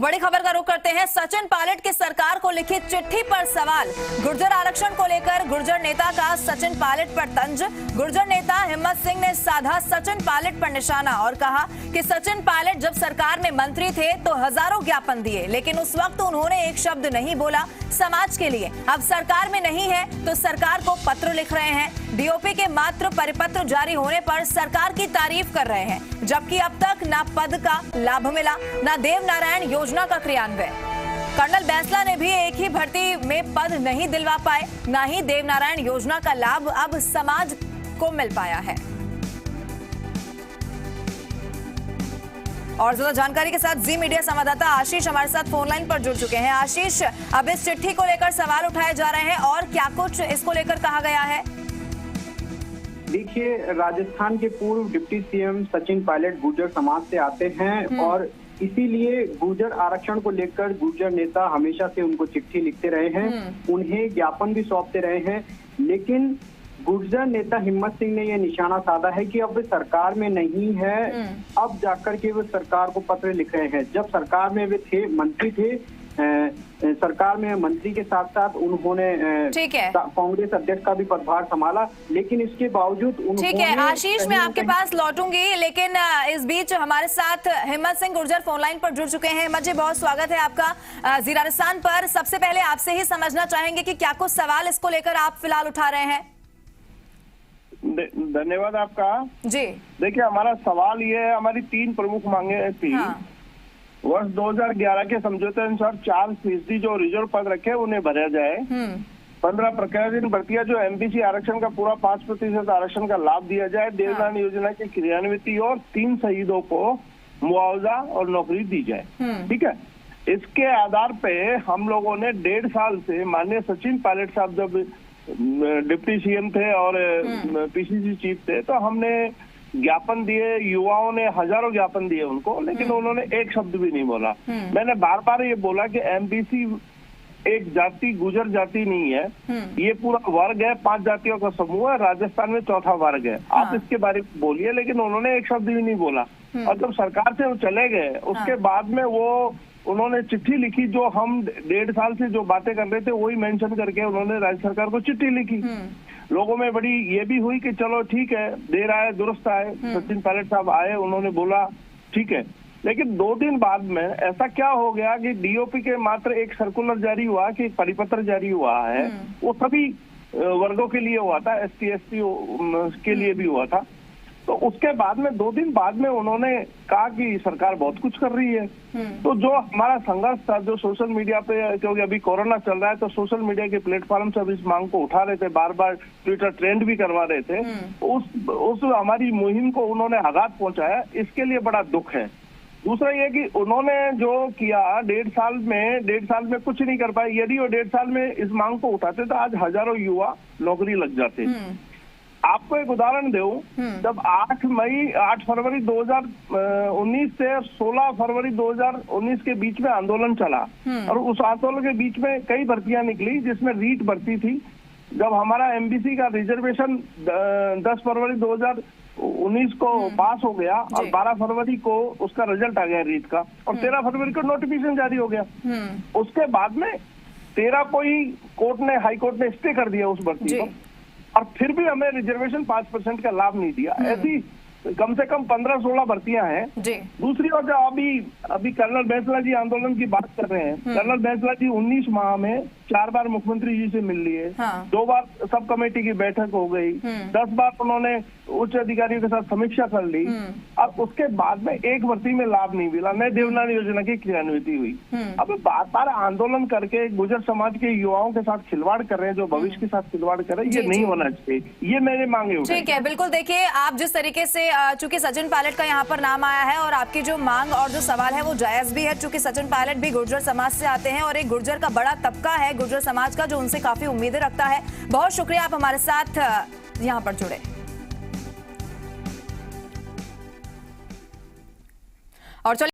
एक बड़ी खबर का रुख करते हैं। सचिन पायलट की सरकार को लिखी चिट्ठी पर सवाल। गुर्जर आरक्षण को लेकर गुर्जर नेता का सचिन पायलट पर तंज। गुर्जर नेता हिम्मत सिंह ने साधा सचिन पायलट पर निशाना और कहा कि सचिन पायलट जब सरकार में मंत्री थे तो हजारों ज्ञापन दिए, लेकिन उस वक्त उन्होंने एक शब्द नहीं बोला समाज के लिए। अब सरकार में नहीं है तो सरकार को पत्र लिख रहे हैं। डीओपी के मात्र परिपत्र जारी होने पर सरकार की तारीफ कर रहे हैं, जबकि अब तक ना पद का लाभ मिला, ना देवनारायण योजना का क्रियान्वयन। कर्नल बैंसला ने भी एक ही भर्ती में पद नहीं दिलवा पाए, ना ही देवनारायण योजना का लाभ अब समाज को मिल पाया है। और ज्यादा जानकारी के साथ जी मीडिया संवाददाता आशीष हमारे साथ फोन लाइन पर जुड़ चुके हैं। आशीष, अब इस चिट्ठी को लेकर सवाल उठाए जा रहे हैं और क्या कुछ इसको लेकर कहा गया है? देखिए, राजस्थान के पूर्व डिप्टी सीएम सचिन पायलट गुर्जर समाज से आते हैं और इसीलिए गुर्जर आरक्षण को लेकर गुर्जर नेता हमेशा से उनको चिट्ठी लिखते रहे हैं, उन्हें ज्ञापन भी सौंपते रहे हैं। लेकिन गुर्जर नेता हिम्मत सिंह ने यह निशाना साधा है कि अब वे सरकार में नहीं है, अब जाकर के वे सरकार को पत्र लिख रहे हैं। जब सरकार में वे थे, मंत्री थे, सरकार में मंत्री के साथ साथ उन्होंने कांग्रेस अध्यक्ष का भी पदभार संभाला, लेकिन इसके बावजूद उन्होंने। ठीक है आशीष, मैं आपके पास लौटूंगी, लेकिन इस बीच हमारे साथ हिम्मत सिंह गुर्जर फोन लाइन पर जुड़ चुके हैं। हिम्मत जी, बहुत स्वागत है आपका जी राजस्थान पर। सबसे पहले आपसे ही समझना चाहेंगे कि क्या कुछ सवाल इसको लेकर आप फिलहाल उठा रहे हैं? धन्यवाद आपका जी। देखिए, हमारा सवाल ये है, हमारी 3 प्रमुख मांगे थी। वर्ष 2011 के समझौते अनुसार 4% जो रिजर्व पद रखे उन्हें भरा जाए। 15 प्रकाशीन भर्तियां जो एमबीसी आरक्षण का पूरा 5% आरक्षण का लाभ दिया जाए। देवनारायण योजना की क्रियान्विति और 3 शहीदों को मुआवजा और नौकरी दी जाए। ठीक है, इसके आधार पे हम लोगों ने 1.5 साल से माननीय सचिन पायलट साहब जब डिप्टी सीएम थे और पीसीसी चीफ थे, तो हमने ज्ञापन दिए, युवाओं ने हजारों ज्ञापन दिए उनको, लेकिन उन्होंने एक शब्द भी नहीं बोला। मैंने बार बार ये बोला कि एमबीसी एक जाति, गुर्जर जाति नहीं है, ये पूरा वर्ग है, 5 जातियों का समूह है, राजस्थान में 4था वर्ग है। आप इसके बारे में बोलिए, लेकिन उन्होंने एक शब्द भी नहीं बोला। और जब सरकार से वो चले गए, उसके बाद में उन्होंने चिट्ठी लिखी, जो हम 1.5 साल से जो बातें कर रहे थे वही मेंशन करके उन्होंने राज्य सरकार को चिट्ठी लिखी। लोगों में बड़ी ये भी हुई कि चलो ठीक है, देर आए दुरुस्त आए। सचिन पायलट साहब आए, उन्होंने बोला ठीक है, लेकिन 2 दिन बाद में ऐसा क्या हो गया कि डीओपी के मात्र एक सर्कुलर जारी हुआ, कि परिपत्र जारी हुआ है, वो सभी वर्गों के लिए हुआ था, ST SC के लिए भी हुआ था। तो उसके बाद में 2 दिन बाद में उन्होंने कहा कि सरकार बहुत कुछ कर रही है। तो जो हमारा संघर्ष था, जो सोशल मीडिया पे, क्योंकि अभी कोरोना चल रहा है तो सोशल मीडिया के प्लेटफॉर्म से अब इस मांग को उठा रहे थे, बार बार ट्विटर ट्रेंड भी करवा रहे थे, उस हमारी मुहिम को उन्होंने आघात पहुंचाया, इसके लिए बड़ा दुख है। दूसरा ये कि उन्होंने जो किया 1.5 साल में कुछ नहीं कर पाए। यदि वो 1.5 साल में इस मांग को उठाते तो आज हजारों युवा नौकरी लग जाते। आपको एक उदाहरण दूं, जब 8 फरवरी 2019 से 16 फरवरी 2019 के बीच में आंदोलन चला, और उस आंदोलन के बीच में कई भर्तियां निकली, जिसमें रीट भर्ती थी। जब हमारा एमबीसी का रिजर्वेशन 10 फरवरी 2019 को पास हो गया और 12 फरवरी को उसका रिजल्ट आ गया रीट का, और 13 फरवरी को नोटिफिकेशन जारी हो गया। उसके बाद में 13 को ही हाई कोर्ट ने स्टे कर दिया उस भर्ती को, और फिर भी हमें रिजर्वेशन 5% का लाभ नहीं दिया। ऐसी कम से कम 15-16 भर्तियां हैं। दूसरी ओर जो अभी कर्नल बैंसला जी आंदोलन की बात कर रहे हैं, कर्नल बैंसला जी 19 माह में 4 बार मुख्यमंत्री जी से मिल लिए, 2 बार सब कमेटी की बैठक हो गई, 10 बार उन्होंने उच्च अधिकारियों के साथ समीक्षा कर ली। अब उसके बाद में एक भर्ती में लाभ नहीं मिला, न देवनारायण योजना की क्रियान्विति हुई। अब बार बार आंदोलन करके गुर्जर समाज के युवाओं के साथ खिलवाड़ कर रहे हैं, जो भविष्य के साथ खिलवाड़ कर रहे हैं, ये नहीं होना चाहिए। ये मेरे मांगे। ठीक है, बिल्कुल। देखिए, आप जिस तरीके से, चूंकि सचिन पायलट का यहाँ पर नाम आया है और आपकी जो मांग और जो सवाल है वो जायज भी है, चूंकि सचिन पायलट भी गुर्जर समाज से आते हैं और एक गुर्जर का बड़ा तबका है गुर्जर समाज का जो उनसे काफी उम्मीदें रखता है। बहुत शुक्रिया, आप हमारे साथ यहाँ पर जुड़े। और